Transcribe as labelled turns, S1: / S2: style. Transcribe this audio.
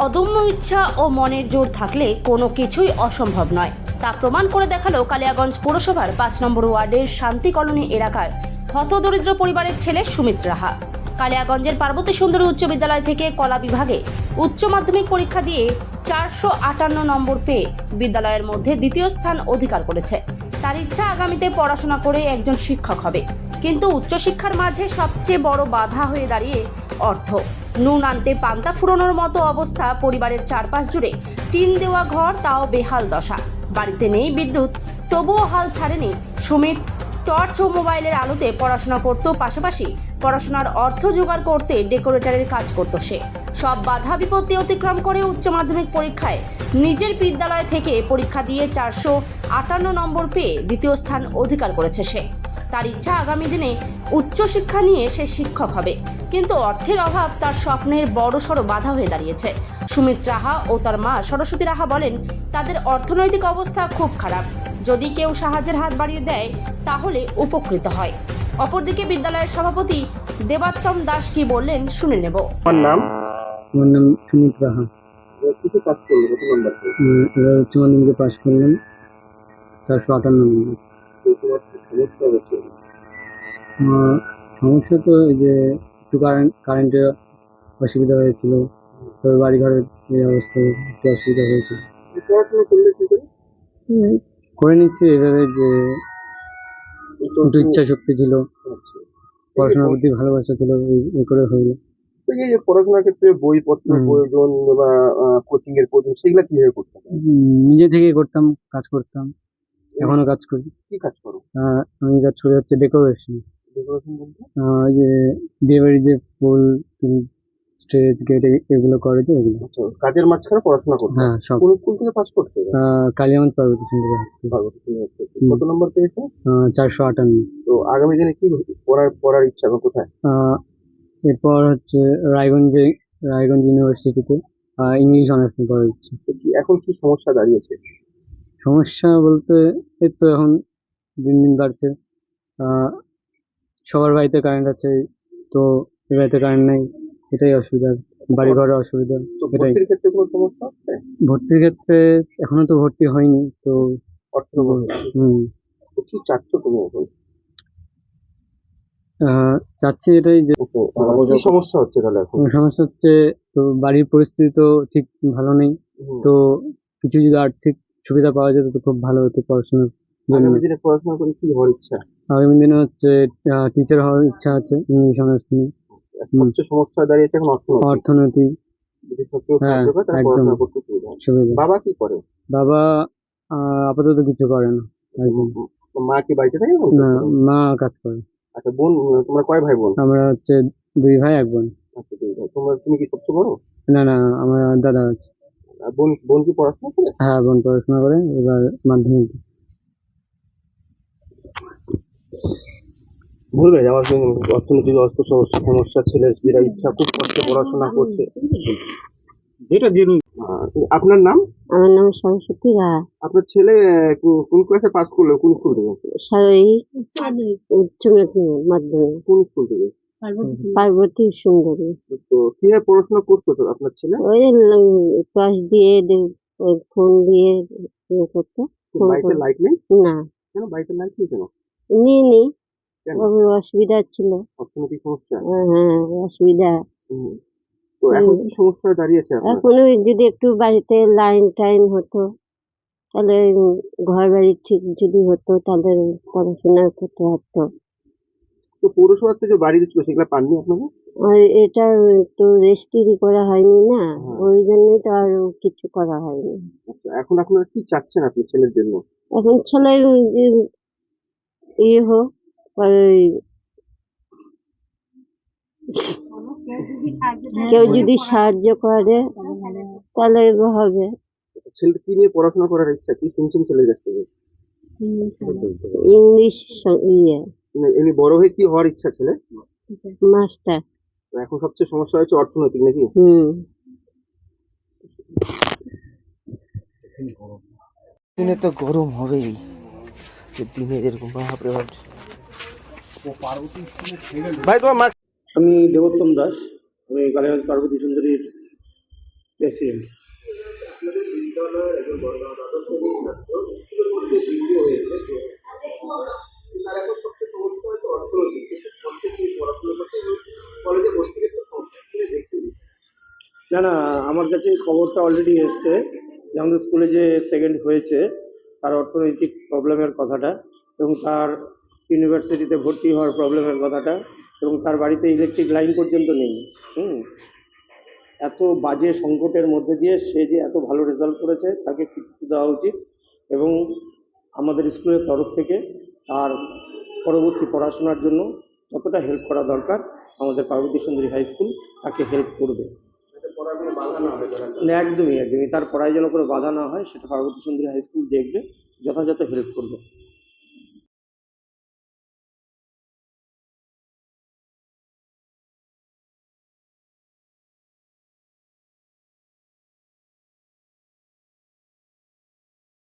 S1: অদম্য ইচ্ছা ও মনের জোর থাকলে কোনো কিছুই অসম্ভব নয়, তা প্রমাণ করে দেখালো কালিয়াগঞ্জ পৌরসভার 5 নম্বর ওয়ার্ডের শান্তি কলোনি এলাকার হতদরিদ্র পরিবারের ছেলে সুমিত রাহা। কালিয়াগঞ্জের পার্বতী সুন্দরী উচ্চ বিদ্যালয় থেকে কলা বিভাগে উচ্চ মাধ্যমিক পরীক্ষা দিয়ে 458 নম্বর পেয়ে বিদ্যালয়ের মধ্যে দ্বিতীয় স্থান অধিকার করেছে। তার ইচ্ছা আগামীতে পড়াশোনা করে একজন শিক্ষক হবে, কিন্তু উচ্চশিক্ষার মাঝে সবচেয়ে বড় বাধা হয়ে দাঁড়িয়ে অর্থ। নুন আনতে পান্তা ফুরোনোর মতো অবস্থা। পরিবারের চারপাশ জুড়ে টিন দেওয়া ঘর, তাও বেহাল দশা। বাড়িতে নেই বিদ্যুৎ, তবুও হাল ছাড়েনি সুমিত। টর্চ ও মোবাইলের আলোতে পড়াশোনা করত, পাশাপাশি পড়াশোনার অর্থ জোগাড় করতে ডেকোরেটরের কাজ করত সে। সব বাধা বিপত্তি অতিক্রম করে উচ্চ মাধ্যমিক পরীক্ষায় নিজের বিদ্যালয় থেকে পরীক্ষা দিয়ে 458 নম্বর পেয়ে দ্বিতীয় স্থান অধিকার করেছে সে। তার ইচ্ছা আগামী দিনে উচ্চশিক্ষা নিয়ে সে শিক্ষক হবে, কিন্তু অর্থের অভাব তার স্বপ্নের বড়সড় বাধা হয়ে দাঁড়িয়েছে। সুমিত রাহা ও তার মা সরস্বতী রাহা বলেন, তাদের অর্থনৈতিক অবস্থা খুব খারাপ। যদি কেউ সাহায্যের হাত বাড়িয়ে দেয় তাহলে উপকৃত হয়। অপরদিকে বিদ্যালয়ের সভাপতি দেবাত্তম দাস কি বললেন শুনে নেব।
S2: আমার নাম
S3: সুমিত রাহা।
S2: কিছু কাজ করলো কত নাম্বার
S3: এবার উচ্চ মাধ্যমিকে পাশ করলাম 458 নম্বর।
S2: সমস্যা হচ্ছে
S3: সমস্যা তো এই যে একটু কারেন্টের অসুবিধা হয়েছিল, তবে বাড়ি ঘরের এই অবস্থায় একটু অসুবিধা হয়েছিল।
S2: পড়াশোনা করলে কি করে?
S3: করে নিচ্ছি এভাবে যে একটু ইচ্ছা শক্তি ছিল, পড়াশোনার প্রতি ভালোবাসা ছিল, এই করে হইলো।
S2: এই যে পড়াশোনার ক্ষেত্রে বইপত্র প্রয়োজন বা কোচিং এর প্রয়োজন, সেগুলা কিভাবে করতে হয়?
S3: নিজে থেকে করতাম, কাজ করতাম, এখনো কাজ করি।
S2: কি কাজ করো?
S3: আমি কাজ করি হচ্ছে ডেকোরেশন।
S2: ডেকোরেশন বলতে
S3: এই যে বিয়ে বাড়ির যে ফুল, স্টেজ, গেট এগুলো করে যে এগুলো।
S2: কাজের মাঝখানে পড়াশোনা করতে?
S3: হ্যাঁ, সব।
S2: কোন স্কুল থেকে পাস করতে?
S3: কালিয়াগঞ্জ পার্বতী সুন্দরী।
S2: কত নম্বর পেয়েছে?
S3: 458।
S2: তো আগামী দিনে কি পড়ার ইচ্ছা বা কোথায়?
S3: এরপর হচ্ছে রায়গঞ্জ ইউনিভার্সিটিতে ইংলিশ অনার্স করার ইচ্ছা।
S2: এখন কি সমস্যা দাঁড়িয়েছে?
S3: সমস্যা বলতে এই তো এখন দিন দিন বাড়ছে। সবার বাড়িতে কারেন্ট আছে, তো এই বাড়িতে কারেন্ট নেই, এটাই অসুবিধা। বাড়ি ঘরের অসুবিধা এটাই।
S2: ভর্তির ক্ষেত্রে কোনো সমস্যা হচ্ছে?
S3: ভর্তির ক্ষেত্রে এখনো তো ভর্তি হয়নি, তো
S2: অর্থ কি চাচ্ছ তুমি এখন?
S3: চাচ্ছি এটাই যে
S2: কি সমস্যা হচ্ছে তাহলে এখন?
S3: সমস্যা হচ্ছে তো বাড়ির পরিস্থিতি তো ঠিক ভালো নেই, তো কিছু যদি আর্থিক সুবিধা পাওয়া যেত তো খুব ভালো হতো পড়াশোনার জন্য।
S2: আগামী দিনে পড়াশোনা করে কি হওয়ার ইচ্ছা?
S3: আগামী দিনে হচ্ছে টিচার হওয়ার ইচ্ছা আছে ইংলিশ অনার্স নিয়ে।
S2: সবচেয়ে সমস্যা দাঁড়িয়েছে এখন
S3: অর্থনৈতিক।
S2: যদি কেউ সাহায্য করে তাহলে পড়াশোনা করতে সুবিধা হয়। বাবা কি করে?
S3: বাবা আপাতত কিছু করে না।
S2: মা কি বাড়িতে থাকে?
S3: না, মা কাজ করে।
S2: আচ্ছা, বোন তোমরা কয় ভাই বোন?
S3: আমরা হচ্ছে 2 ভাই 1 বোন।
S2: আচ্ছা, 2 ভাই। তুমি কি সবচেয়ে বড়?
S3: না না, আমার দাদা আছে।
S2: বোন কি পড়াশোনা করে?
S3: হ্যাঁ, বোন পড়াশোনা করে, এবার মাধ্যমিক।
S2: বলবে আমার অর্থনৈতিক সমস্যা, ছেলের ইচ্ছা খুব কষ্ট পড়াশোনা করছে, যেটা আপনার নাম?
S4: আমার নাম সরস্বতী রায়।
S2: আপনার ছেলে কোন ক্লাসে পাস করলো? কোন স্কুল থেকে?
S4: উচ্চ মাধ্যমিক।
S2: কোন স্কুল থেকে?
S4: পার্বতী সুন্দরী।
S2: তো কিভাবে পড়াশোনা করতো তো আপনার ছেলে?
S4: ওই টর্চ দিয়ে ফোন দিয়ে করতো।
S2: বাড়িতে লাইট নেই?
S4: না।
S2: কেন বাড়িতে লাইট নেই কেন?
S4: নিয়ে অসুবিধা ছিল,
S2: অর্থনৈতিক সমস্যা।
S4: হ্যাঁ, অসুবিধা।
S2: তো এখন কি সমস্যা দাঁড়িয়েছে?
S4: এখন যদি একটু বাড়িতে লাইন টাইন হতো, তাহলে ঘর বাড়ি ঠিক যদি হতো তাহলে পড়াশোনা করতে পারতো।
S2: তো পৌরসভার থেকে বাড়ি দিচ্ছিল, সেগুলো পাননি আপনারা?
S4: আর এটা তো রেজিস্ট্রি করা হয়নি না, ওই জন্যই তো আর কিছু করা হয়নি।
S2: আচ্ছা, এখন আপনারা কি চাচ্ছেন আপনি ছেলের জন্য?
S4: এখন ছেলে হোক, কেউ যদি সাহায্য করে তাহলে হবে।
S2: ছেলে কি নিয়ে পড়াশোনা করার ইচ্ছা? কি শুনছেন ছেলের কাছ থেকে?
S4: ইংলিশ।
S2: এমনি বড় হয়ে কি হওয়ার ইচ্ছা ছেলে?
S4: মাস্টার।
S2: এখন সবচেয়ে সমস্যা হচ্ছে অর্থনৈতিক, নাকি? দিনে তো গরম হবেই, দিনে এরকম বাপরে বাপ। ভাই তোমার মাস্ক।
S5: আমি দেবোত্তম দাস। আমি কালিয়াগঞ্জ পার্বতী সুন্দরীর
S3: প্রেসিডেন্ট।
S2: আপনাদের বিদ্যালয়ের একজন দ্বাদশ শ্রেণীর ছাত্র স্কুলের মধ্যে বৃদ্ধি হয়েছে তার এখন সবচেয়ে সমস্যা হয়তো অর্থনৈতিক, কিন্তু প্রত্যেকে পড়াশোনা করতে কলেজে ভর্তি করতে সমস্যা দেখছি।
S3: না, আমার কাছে এই খবরটা অলরেডি এসছে যে আমাদের স্কুলে যে সেকেন্ড হয়েছে তার অর্থনৈতিক প্রবলেমের কথাটা, এবং তার ইউনিভার্সিটিতে ভর্তি হওয়ার প্রবলেমের কথাটা, এবং তার বাড়িতে ইলেকট্রিক লাইন পর্যন্ত নেই। এত বাজে সংকটের মধ্যে দিয়ে সে যে এত ভালো রেজাল্ট করেছে তাকে কৃতিত্ব দেওয়া উচিত, এবং আমাদের স্কুলের তরফ থেকে তার পরবর্তী পড়াশোনার জন্য যতটা হেল্প করা দরকার আমাদের পার্বতী সুন্দরী হাই স্কুল তাকে হেল্প করবে।
S2: পড়ার কোনো বাধা না হয় তারা।
S3: একদমই তার পড়ায় যেন কোনো বাধা না হয় সেটা পার্বতী সুন্দরী হাই স্কুল দেখবে, যথাযথ হেল্প করবে।